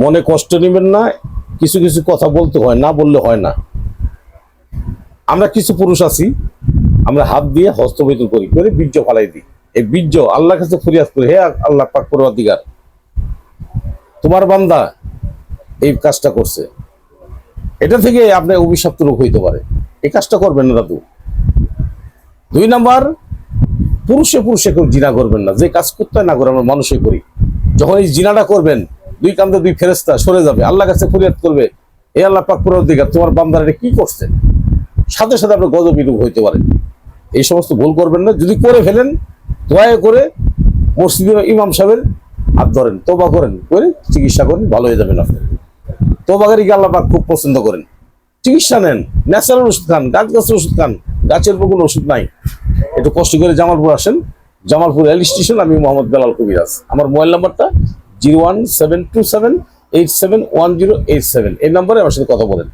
মনে কষ্ট নেবেন না, কিছু কিছু কথা বলতে হয়, না বললে হয় না। আমরা কিছু পুরুষ আছি, আমরা হাত দিয়ে হস্তবেদন করি, করে বীর্য ফালাই দিই। এই বীর্য আল্লাহর কাছে ফরিয়াদ করি, হে আল্লাহ পাক পরওয়ারদিগার, তোমার বান্দা এই কাজটা করছে, এটা থেকে আপনার অভিশপ্ত রোগ হইতে পারে, এই কাজটা করবেন না দাদু। 2 নাম্বার, পুরুষে পুরুষে কেউ জিনা করবেন না, যে কাজ করতে না করে আমরা মানুষই করি। যখন এই জিনাটা করবেন, 2 কান্দে 2 ফেরেশতা সরে যাবে, আল্লাহর কাছে ফরিয়াদ করবে, এ আল্লাহ পাক পরওয়ারদিগার, তোমার বান্দার এটা কি করছে, সাথে সাথে আপনার গজব রোগ হইতে পারে। এই সমস্ত ভুল করবেন না। যদি করে ফেলেন, দয়া করে মসজিদের ইমাম সাহেবের হাত ধরেন, তওবা করেন, করে চিকিৎসা করেন, ভালো হয়ে যাবেন আপনি। তওবাকারীকে আল্লাহ পাক খুব পছন্দ করেন। চিকিৎসা নেন, ন্যাচারাল ওষুধ খান, গাছের ওষুধ খান, গাছের উপর কোনো ওষুধ নাই। একটু কষ্ট করে জামালপুর আসেন, জামালপুর রেল স্টেশন, আমি মোহাম্মদ বেলাল কবিরাজ। আমার মোবাইল নাম্বারটা 01727871087, এই নাম্বারে আমার সাথে কথা বলেন।